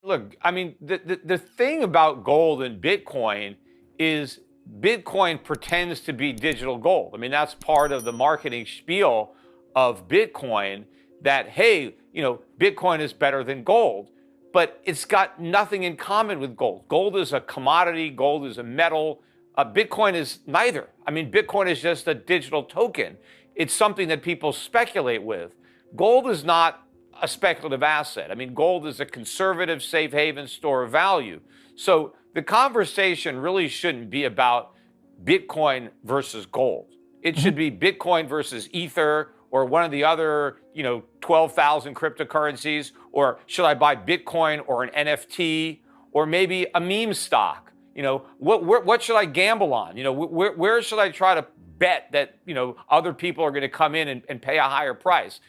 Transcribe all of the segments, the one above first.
Look, I mean, the thing about gold and Bitcoin is Bitcoin pretends to be digital gold. I mean, that's part of the marketing spiel of Bitcoin that, hey, Bitcoin is better than gold, but it's got nothing in common with gold. Gold is a commodity, gold is a metal. Bitcoin is neither. I mean, Bitcoin is just a digital token. It's something that people speculate with. Gold is not a speculative asset. I mean, gold is a conservative, safe haven store of value. So the conversation really shouldn't be about Bitcoin versus gold. It should be Bitcoin versus Ether or one of the other, 12,000 cryptocurrencies, or should I buy Bitcoin or an NFT or maybe a meme stock? What should I gamble on? Where should I try to bet that, other people are going to come in and pay a higher price?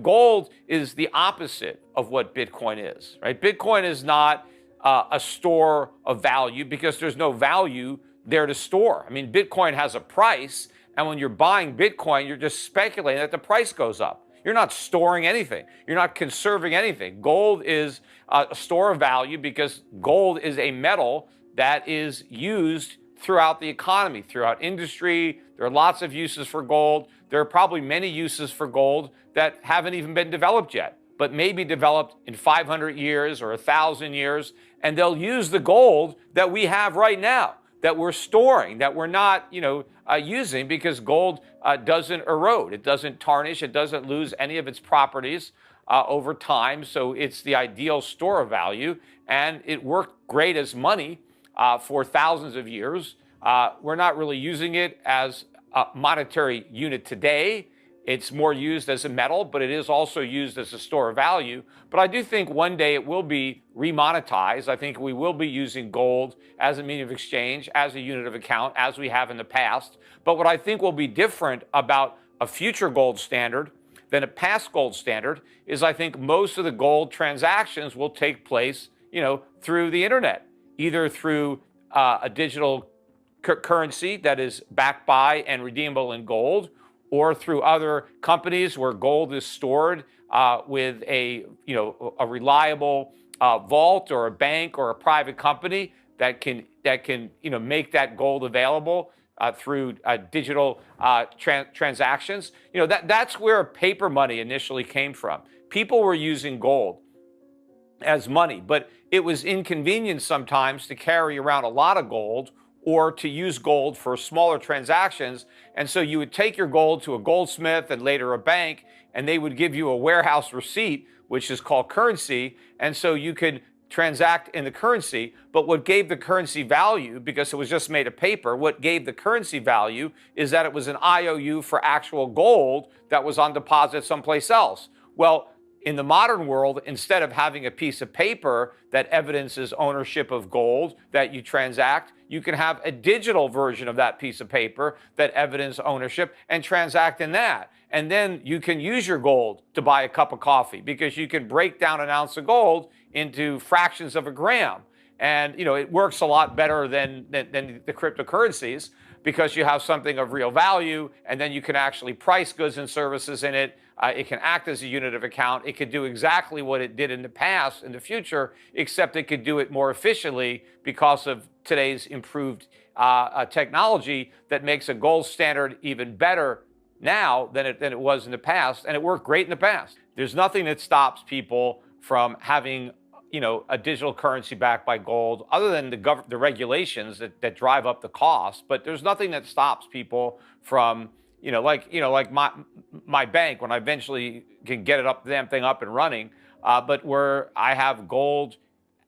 Gold is the opposite of what Bitcoin is, right? Bitcoin is not a store of value because there's no value there to store. I mean, Bitcoin has a price, and when you're buying Bitcoin, you're just speculating that the price goes up. You're not storing anything. You're not conserving anything. Gold is a store of value because gold is a metal that is used throughout the economy, throughout industry. There are lots of uses for gold. There are probably many uses for gold that haven't even been developed yet, but may be developed in 500 years or 1,000 years, and they'll use the gold that we have right now, that we're storing, that we're not, using, because gold doesn't erode, it doesn't tarnish, it doesn't lose any of its properties over time. So it's the ideal store of value, and it worked great as money for thousands of years. We're not really using it as a monetary unit today. It's more used as a metal, but it is also used as a store of value. But I do think one day it will be remonetized. I think we will be using gold as a medium of exchange, as a unit of account, as we have in the past. But what I think will be different about a future gold standard than a past gold standard is I think most of the gold transactions will take place, through the internet, either through a digital currency that is backed by and redeemable in gold, or through other companies where gold is stored with a reliable vault, or a bank or a private company that can make that gold available through digital transactions. That's where paper money initially came from. People were using gold as money, but it was inconvenient sometimes to carry around a lot of gold or to use gold for smaller transactions. And so you would take your gold to a goldsmith and later a bank, and they would give you a warehouse receipt, which is called currency. And so you could transact in the currency. But what gave the currency value, because it was just made of paper, what gave the currency value is that it was an IOU for actual gold that was on deposit someplace else. Well, in the modern world, instead of having a piece of paper that evidences ownership of gold that you transact, you can have a digital version of that piece of paper that evidences ownership and transact in that. And then you can use your gold to buy a cup of coffee because you can break down an ounce of gold into fractions of a gram. And it works a lot better than the cryptocurrencies because you have something of real value, and then you can actually price goods and services in it. It can act as a unit of account. It could do exactly what it did in the past, in the future, except it could do it more efficiently because of today's improved technology that makes a gold standard even better now than it was in the past, and it worked great in the past. There's nothing that stops people from having a digital currency backed by gold, other than the regulations that drive up the cost. But there's nothing that stops people from, like my bank, when I eventually can get the damn thing up and running, but where I have gold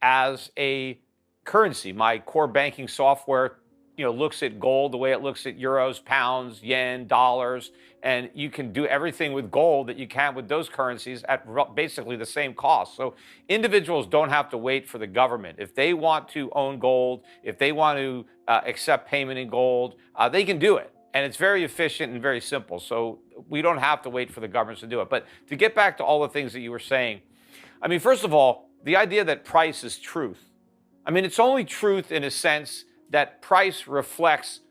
as a currency. My core banking software, looks at gold the way it looks at euros, pounds, yen, dollars, and you can do everything with gold that you can with those currencies at basically the same cost. So individuals don't have to wait for the government. If they want to own gold, if they want to accept payment in gold, they can do it. And it's very efficient and very simple. So we don't have to wait for the governments to do it. But to get back to all the things that you were saying, I mean, first of all, the idea that price is truth. I mean, it's only truth in a sense that price reflects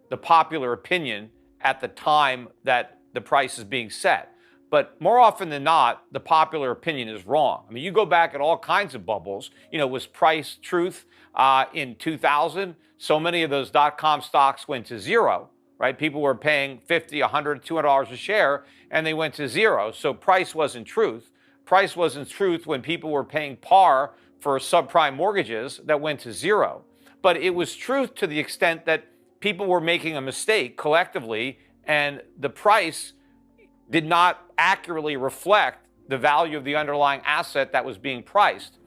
the popular opinion at the time that the price is being set. But more often than not, the popular opinion is wrong. I mean, you go back at all kinds of bubbles. Was price truth in 2000? So many of those dot-com stocks went to zero, right? People were paying $50, $100, $200 a share, and they went to zero. So price wasn't truth. Price wasn't truth when people were paying par for subprime mortgages that went to zero. But it was truth to the extent that people were making a mistake collectively, and the price did not accurately reflect the value of the underlying asset that was being priced.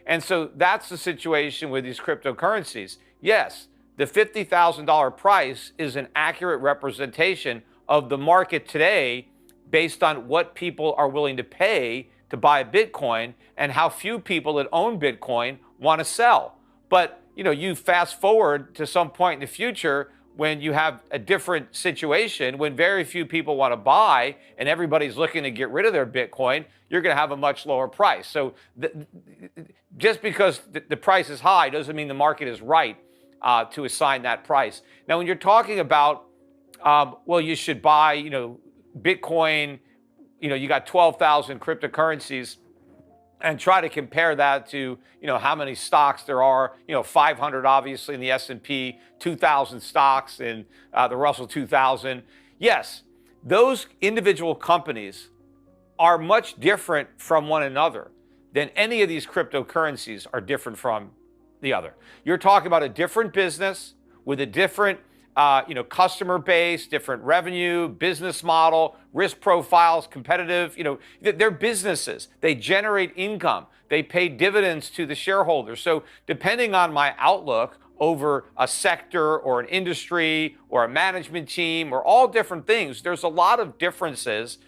And so that's the situation with these cryptocurrencies. Yes, the $50,000 price is an accurate representation of the market today based on what people are willing to pay to buy Bitcoin and how few people that own Bitcoin want to sell. But you fast forward to some point in the future when you have a different situation, when very few people want to buy and everybody's looking to get rid of their Bitcoin, you're going to have a much lower price. So just because the price is high doesn't mean the market is right to assign that price. Now, when you're talking about, well, you should buy, Bitcoin, you got 12,000 cryptocurrencies, and try to compare that to, how many stocks there are, 500 obviously in the S&P, 2,000 stocks in the Russell 2000. Yes, those individual companies are much different from one another than any of these cryptocurrencies are different from the other. You're talking about a different business with a different customer base, different revenue, business model, risk profiles, competitive, they're businesses. They generate income. They pay dividends to the shareholders. So depending on my outlook over a sector or an industry or a management team or all different things, there's a lot of differences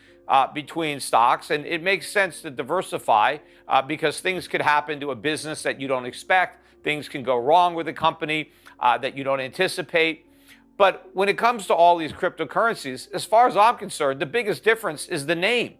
between stocks, and it makes sense to diversify because things could happen to a business that you don't expect. Things can go wrong with a company that you don't anticipate. But when it comes to all these cryptocurrencies, as far as I'm concerned, the biggest difference is the name.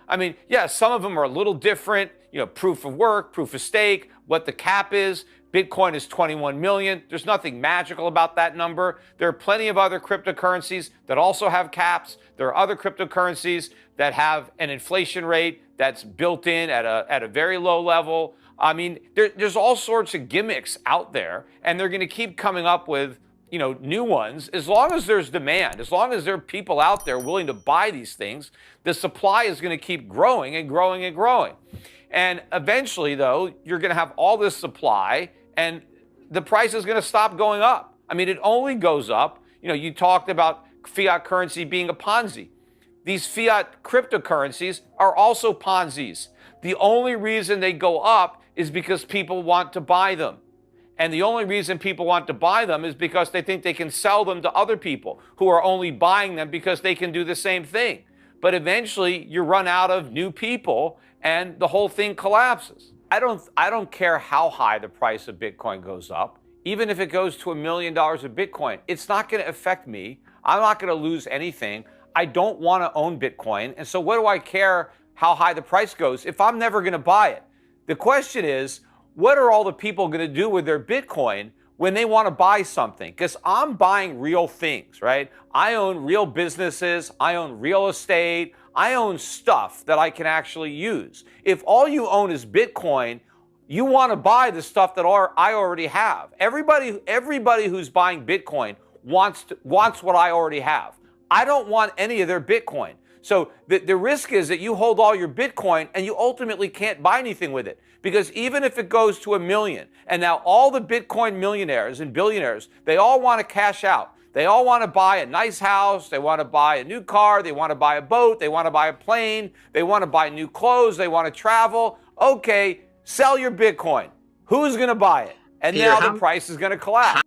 I mean, yeah, some of them are a little different, proof of work, proof of stake, what the cap is. Bitcoin is 21 million. There's nothing magical about that number. There are plenty of other cryptocurrencies that also have caps. There are other cryptocurrencies that have an inflation rate that's built in at a very low level. I mean, there's all sorts of gimmicks out there, and they're going to keep coming up with new ones. As long as there's demand, as long as there are people out there willing to buy these things, the supply is going to keep growing and growing and growing. And eventually, though, you're going to have all this supply and the price is going to stop going up. I mean, it only goes up. You talked about fiat currency being a Ponzi. These fiat cryptocurrencies are also Ponzi's. The only reason they go up is because people want to buy them. And the only reason people want to buy them is because they think they can sell them to other people who are only buying them because they can do the same thing. But eventually you run out of new people and the whole thing collapses. I don't care how high the price of Bitcoin goes up. Even if it goes to $1 million of Bitcoin, it's not going to affect me. I'm not going to lose anything. I don't want to own Bitcoin. And so what do I care how high the price goes if I'm never going to buy it? The question is, what are all the people going to do with their Bitcoin when they want to buy something? Because I'm buying real things, right? I own real businesses. I own real estate. I own stuff that I can actually use. If all you own is Bitcoin, you want to buy the stuff that I already have. Everybody who's buying Bitcoin wants what I already have. I don't want any of their Bitcoin. So the risk is that you hold all your Bitcoin and you ultimately can't buy anything with it. Because even if it goes to 1 million, and now all the Bitcoin millionaires and billionaires, they all want to cash out. They all want to buy a nice house. They want to buy a new car. They want to buy a boat. They want to buy a plane. They want to buy new clothes. They want to travel. Okay, sell your Bitcoin. Who's going to buy it? And now the price is going to collapse.